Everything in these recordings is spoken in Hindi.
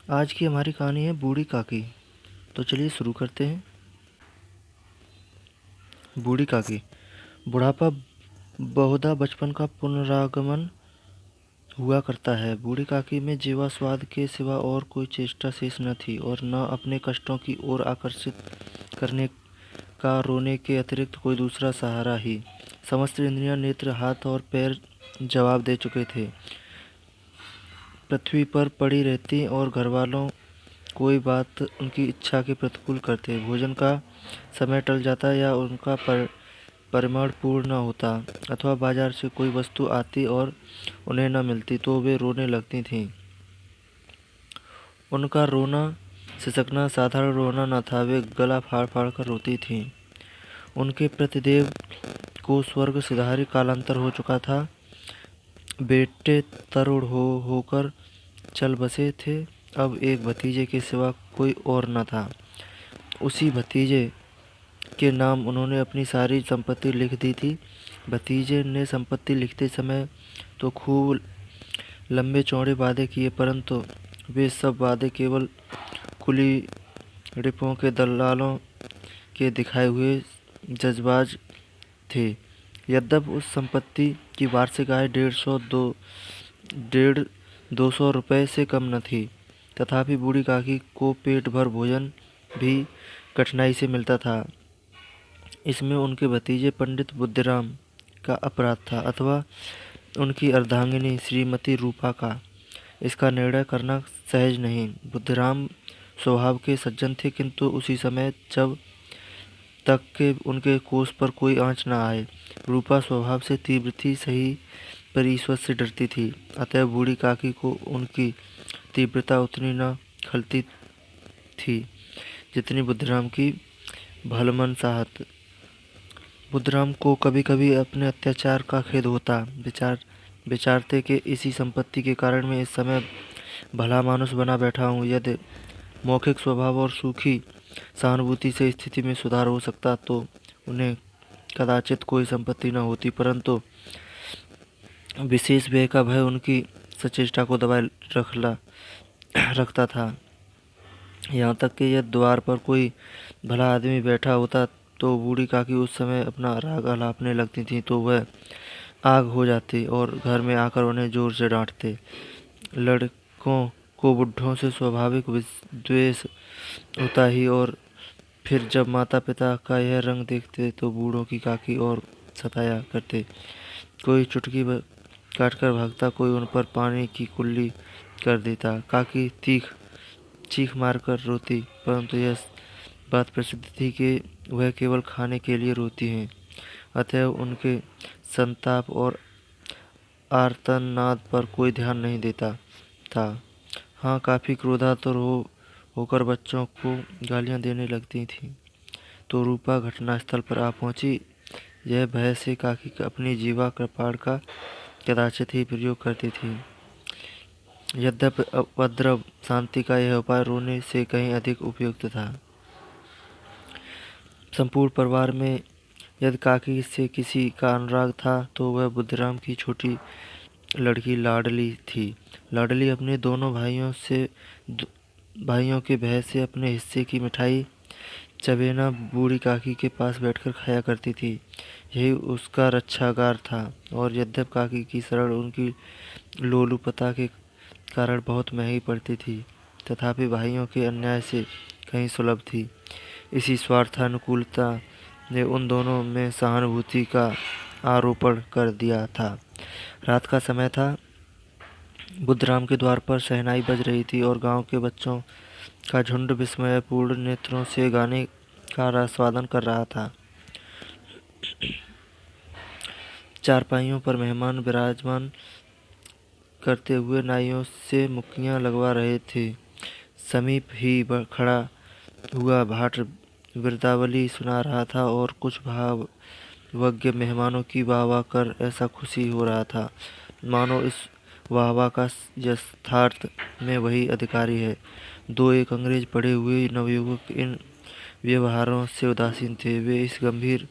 आज की हमारी कहानी है बूढ़ी काकी। तो चलिए शुरू करते हैं। बूढ़ी काकी। बुढ़ापा बहुधा बचपन का पुनरागमन हुआ करता है। बूढ़ी काकी में जीवा स्वाद के सिवा और कोई चेष्टा शेष न थी और न अपने कष्टों की ओर आकर्षित करने का रोने के अतिरिक्त कोई दूसरा सहारा ही। समस्त इंद्रियां, नेत्र, हाथ और पैर जवाब दे चुके थे। पृथ्वी पर पड़ी रहती और घरवालों कोई बात उनकी इच्छा के प्रतिकूल करते। भोजन का समय टल जाता या उनका परिमाण पूर्ण न होता अथवा बाजार से कोई वस्तु आती और उन्हें न मिलती तो वे रोने लगती थीं। उनका रोना सिसकना साधारण रोना न था, वे गला फाड़ फाड़ कर रोती थीं। उनके प्रतिदेव को स्वर्ग सिधारी कालांतर हो चुका था। बेटे तरुण होकर चल बसे थे। अब एक भतीजे के सिवा कोई और न था। उसी भतीजे के नाम उन्होंने अपनी सारी संपत्ति लिख दी थी। भतीजे ने संपत्ति लिखते समय तो खूब लंबे चौड़े वादे किए, परंतु वे सब वादे केवल कुली डिपों के दलालों के दिखाए हुए जज्बाज थे। यद्यप उस संपत्ति की वार्षिक आय 150-200 रुपये से कम न थी, तथापि बूढ़ी काकी को पेट भर भोजन भी कठिनाई से मिलता था। इसमें उनके भतीजे पंडित बुद्धिराम का अपराध था अथवा उनकी अर्धांगिनी श्रीमती रूपा का। इसका निर्णय करना सहज नहीं। बुद्धिराम स्वभाव के सज्जन थे, किंतु उसी समय जब तक के उनके कोष पर कोई आँच न आए। रूपा स्वभाव से तीव्र थी सही, पर ईश्वर से डरती थी, अतः बूढ़ी काकी को उनकी तीव्रता उतनी न खलती थी जितनी बुद्धिराम की भलमनसाहत। बुद्धिराम को कभी कभी अपने अत्याचार का खेद होता। विचारते कि इसी संपत्ति के कारण मैं इस समय भला मानुष बना बैठा हूँ। यदि मौखिक स्वभाव और सूखी सहानुभूति से स्थिति में सुधार हो सकता तो उन्हें कदाचित कोई संपत्ति न होती, परंतु विशेष व्यय का भय उनकी सचेष्टा को दबाए रखता था। यहाँ तक कि यदि द्वार पर कोई भला आदमी बैठा होता तो बूढ़ी काकी उस समय अपना राग अलापने लगती थी तो वह आग हो जाती और घर में आकर उन्हें जोर से डांटते। लड़कों को बुढ़ों से स्वाभाविक द्वेष होता ही, और फिर जब माता पिता का यह रंग देखते तो बूढ़ों की काकी और सताया करते। कोई चुटकी काटकर भागता, कोई उन पर पानी की कुल्ली कर देता। काकी चीख मारकर रोती, परंतु यह बात प्रसिद्ध थी कि वह केवल खाने के लिए रोती हैं, अतः उनके संताप और आर्तनाद पर कोई ध्यान नहीं देता था। हाँ, काफ़ी क्रोधातुर होकर बच्चों को गालियाँ देने लगती थीं तो रूपा घटनास्थल पर आ पहुंची। यह भय से काकी अपनी जीवा कृपाण का कदाचित ही प्रयोग करती थी। यद्यपि उपद्रव शांति का यह उपाय रोने से कहीं अधिक उपयुक्त था। संपूर्ण परिवार में यदि काकी से किसी का अनुराग था तो वह बुद्धिराम की छोटी लड़की लाडली थी। लाडली अपने दोनों भाइयों के भय से अपने हिस्से की मिठाई चबेना बूढ़ी काकी के पास बैठकर खाया करती थी। यही उसका रक्षागार था, और यद्यप काकी की शरण उनकी लोलुपता के कारण बहुत महंगी पड़ती थी, तथापि भाइयों के अन्याय से कहीं सुलभ थी। इसी स्वार्थानुकूलता ने उन दोनों में सहानुभूति का आरोपण कर दिया था। रात का समय था। बुद्धराम के द्वार पर शहनाई बज रही थी और गांव के बच्चों का झुंड विस्मयपूर्ण नेत्रों से गाने का आस्वादन कर रहा था। चारपाइयों पर मेहमान विराजमान करते हुए नाइयों से मुक्कियां लगवा रहे थे। समीप ही खड़ा हुआ भाट वृद्धावली सुना रहा था और कुछ भावज्ञ मेहमानों की वाह कर ऐसा खुशी हो रहा था मानो इस वाह का यथार्थ में वही अधिकारी है। दो एक अंग्रेज पढ़े हुए नवयुवक इन व्यवहारों से उदासीन थे। वे इस गंभीर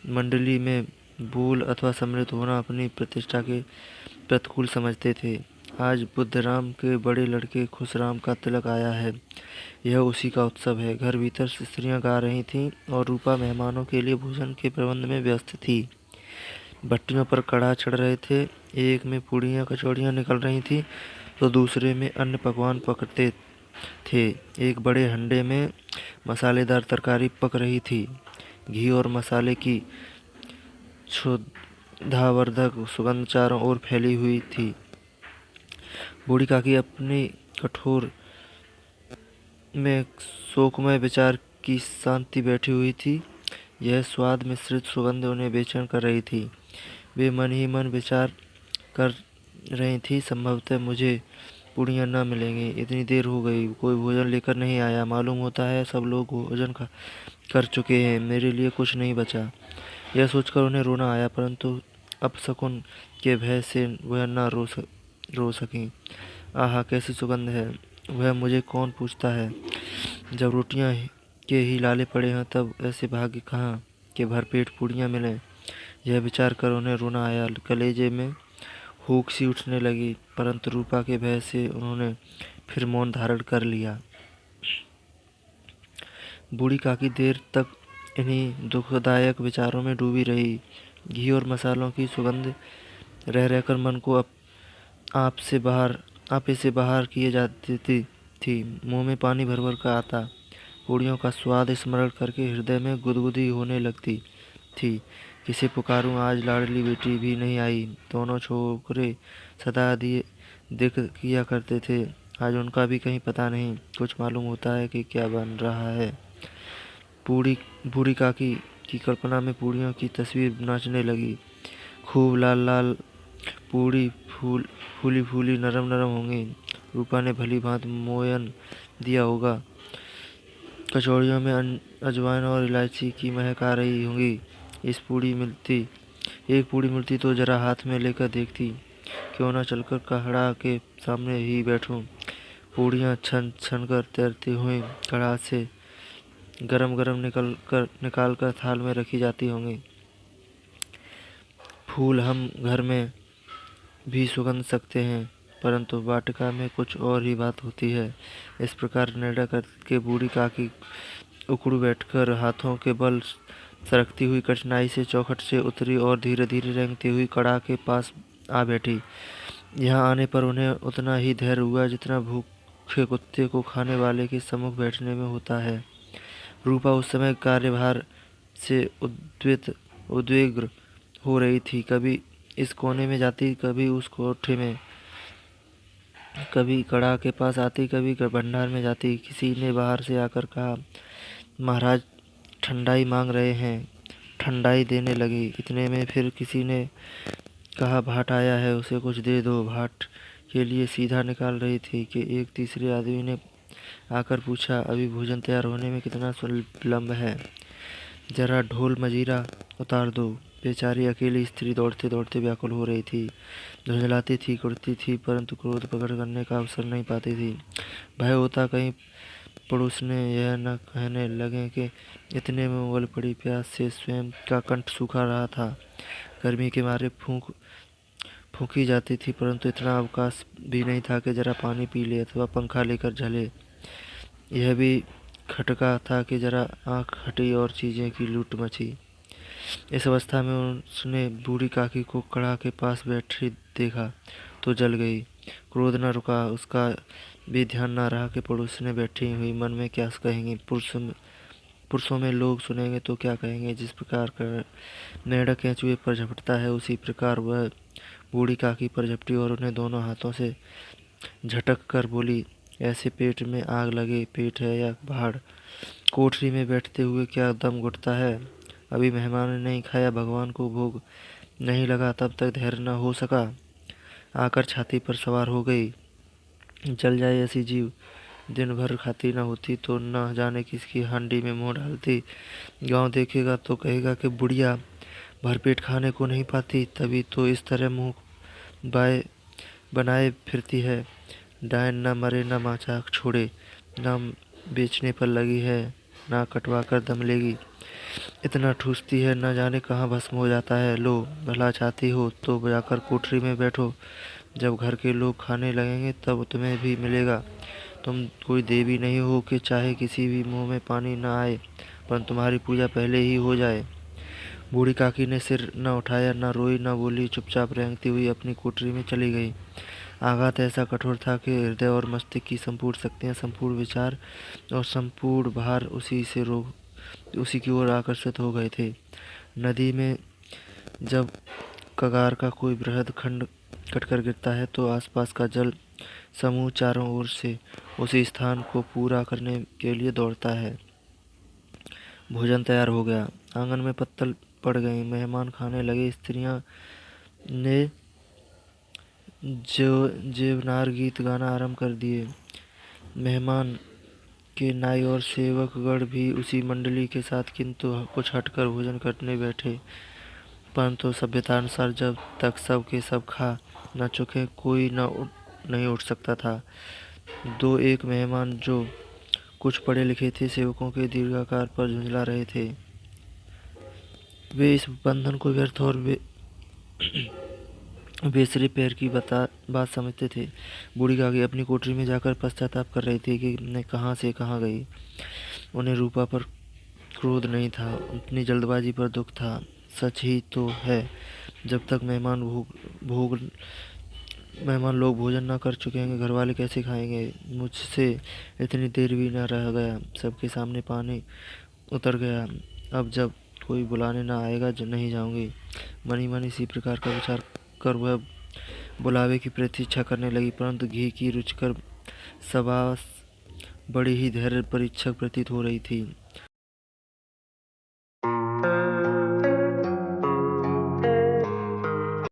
मंडली में भूल अथवा सम्मिलित होना अपनी प्रतिष्ठा के प्रतिकूल समझते थे। आज बुद्धराम के बड़े लड़के खुशराम का तिलक आया है। यह उसी का उत्सव है। घर भीतर स्त्रियां गा रही थीं और रूपा मेहमानों के लिए भोजन के प्रबंध में व्यस्त थी। भट्टियों पर कड़ाह चढ़ रहे थे। एक में पूड़ियाँ कचौड़ियाँ निकल रही थीं तो दूसरे में अन्य पकवान पकते थे। एक बड़े हंडे में मसालेदार तरकारी पक रही थी। घी और मसाले की क्षुधावर्धक सुगंध चारों ओर फैली हुई थी। बूढ़ी काकी अपनी कठोर में शोकमय विचार की शांति बैठी हुई थी। यह स्वाद मिश्रित सुगंध उन्हें बेचैन कर रही थी। वे मन ही मन विचार कर रही थी, संभवतः मुझे पूड़ियाँ न मिलेंगी। इतनी देर हो गई, कोई भोजन लेकर नहीं आया। मालूम होता है सब लोग भोजन कर चुके हैं, मेरे लिए कुछ नहीं बचा। यह सोचकर उन्हें रोना आया, परंतु अपशकुन के भय से वह न रो सकी। आहा, कैसी सुगंध है! वह मुझे कौन पूछता है। जब रोटियां के ही लाले पड़े हैं तब ऐसे भाग्य कहाँ कि भरपेट पूड़ियाँ मिलें। यह विचार कर उन्हें रोना आया। कलेजे में हुक सी उठने लगी, परंतु रूपा के भय से उन्होंने फिर मौन धारण कर लिया। बूढ़ी काकी देर तक इन्हीं दुखदायक विचारों में डूबी रही। घी और मसालों की सुगंध रह रहकर मन को आपे से बाहर किए जाती थी। मुंह में पानी भर भर कर आता। पूड़ियों का स्वाद स्मरण करके हृदय में गुदगुदी होने लगती थी। किसे पुकारूं, आज लाडली बेटी भी नहीं आई। दोनों छोकरे सदा दिख किया करते थे, आज उनका भी कहीं पता नहीं। कुछ मालूम होता है कि क्या बन रहा है। बूढ़ी काकी की कल्पना में पूड़ियों की तस्वीर नाचने लगी। खूब लाल लाल पूड़ी फूली फूली नरम नरम होंगी। रूपा ने भली भांति मोयन दिया होगा। कचौड़ियों में अजवाइन और इलायची की महक आ रही होगी। एक पूड़ी मिलती तो जरा हाथ में लेकर देखती। क्यों न चलकर कढ़ा के सामने ही बैठूं। पूड़ियाँ छन छन कर तैरते हुए कढ़ा से गरम गरम निकाल कर थाल में रखी जाती होंगी। फूल हम घर में भी सुगंध सकते हैं, परंतु वाटिका में कुछ और ही बात होती है। इस प्रकार निर्णय करके बूढ़ी काकी उकड़ू बैठकर हाथों के बल सरकती हुई कठिनाई से चौखट से उतरी और धीरे धीरे रेंगती हुई कड़ा के पास आ बैठी। यहाँ आने पर उन्हें उतना ही धैर्य हुआ जितना भूखे कुत्ते को खाने वाले के सम्मुख बैठने में होता है। रूपा उस समय कार्यभार से उद्विग्न हो रही थी। कभी इस कोने में जाती, कभी उस कोठे में, कभी कड़ा के पास आती, कभी भंडार में जाती। किसी ने बाहर से आकर कहा, महाराज ठंडाई मांग रहे हैं। ठंडाई देने लगी। इतने में फिर किसी ने कहा, भाट आया है, उसे कुछ दे दो। भाट के लिए सीधा निकाल रही थी कि एक तीसरे आदमी ने आकर पूछा, अभी भोजन तैयार होने में कितना विलम्ब है, जरा ढोल मजीरा उतार दो। बेचारी अकेली स्त्री दौड़ते दौड़ते व्याकुल हो रही थी। झुंझलाती थी, कुड़ती थी, परंतु क्रोध प्रकट करने का अवसर नहीं पाती थी। भय होता कहीं पड़ोस ने यह न कहने लगे कि इतने में उबल पड़ी प्यास से स्वयं का कंठ सूखा रहा था। गर्मी के मारे फूंकी जाती थी, परंतु इतना अवकाश भी नहीं था कि जरा पानी पी ले अथवा पंखा लेकर झले। यह भी खटका था कि जरा आँख हटी और चीज़ें की लूट मची। इस अवस्था में उसने बूढ़ी काकी को कड़ा के पास बैठी देखा तो जल गई। क्रोध न रुका। उसका भी ध्यान न रहा कि पड़ोस में बैठी हुई मन में क्या कहेंगी। पुरुषों में लोग सुनेंगे तो क्या कहेंगे। जिस प्रकार का मेंढक केंचुए पर झपटता है, उसी प्रकार वह बूढ़ी काकी पर झपटी और उन्हें दोनों हाथों से झटक कर बोली, ऐसे पेट में आग लगे, पेट है या भाड़। कोठरी में बैठते हुए क्या दम घुटता है। अभी मेहमान ने नहीं खाया, भगवान को भोग नहीं लगा, तब तक धैर्य न हो सका। आकर छाती पर सवार हो गई। जल जाए ऐसी जीव, दिन भर खाती न होती तो न जाने किसकी हांडी में मुंह डालती। गांव देखेगा तो कहेगा कि बुढ़िया भरपेट खाने को नहीं पाती, तभी तो इस तरह मुंह बनाए फिरती है। डायन न मरे न माचा छोड़े, न बेचने पर लगी है, न कटवा कर दम लेगी। इतना ठूसती है, न जाने कहाँ भस्म हो जाता है। लो, भला चाहती हो तो जाकर कोठरी में बैठो, जब घर के लोग खाने लगेंगे तब तुम्हें भी मिलेगा। तुम कोई देवी नहीं हो कि चाहे किसी भी मुंह में पानी न आए, पर तुम्हारी पूजा पहले ही हो जाए। बूढ़ी काकी ने सिर न उठाया, न रोई, न बोली, चुपचाप रेंगती हुई अपनी कोठरी में चली गई। आघात ऐसा कठोर था कि हृदय और मस्तिष्क की संपूर्ण शक्तियाँ, संपूर्ण विचार और संपूर्ण भार उसी की ओर आकर्षित हो गए थे। नदी में जब कगार का कोई बृहद खंड कटकर गिरता है तो आसपास का जल समूह चारों ओर से उसी स्थान को पूरा करने के लिए दौड़ता है। भोजन तैयार हो गया। आंगन में पत्तल पड़ गई। मेहमान खाने लगे। स्त्रियां ने जो जेवनार गीत गाना आरंभ कर दिए। मेहमान के नाई और सेवकगण भी उसी मंडली के साथ किंतु कुछ हटकर भोजन करने बैठे। परंतु सभ्यतानुसार जब तक सब के सब खा न चुके कोई नहीं उठ सकता था। दो एक मेहमान जो कुछ पढ़े लिखे थे सेवकों के दीर्घाकार पर झुंझला रहे थे। वे इस बंधन को व्यर्थ और बेसरे पैर की बात समझते थे। बूढ़ी काकी अपनी कोठरी में जाकर पश्चाताप कर रही थी कि मैं कहाँ से कहाँ गई। उन्हें रूपा पर क्रोध नहीं था, अपनी जल्दबाजी पर दुख था। सच ही तो है, जब तक मेहमान लोग भोजन न कर चुकेंगे घरवाले कैसे खाएंगे। मुझसे इतनी देर भी न रह गया। सबके सामने पानी उतर गया। अब जब कोई बुलाने न आएगा नहीं जाऊंगी। मनी मन इसी प्रकार का विचार कर वह बुलावे की प्रतीक्षा करने लगी, परंतु घी की रुचिकर सबास बड़ी ही धैर्य परीक्षक प्रतीत हो रही थी।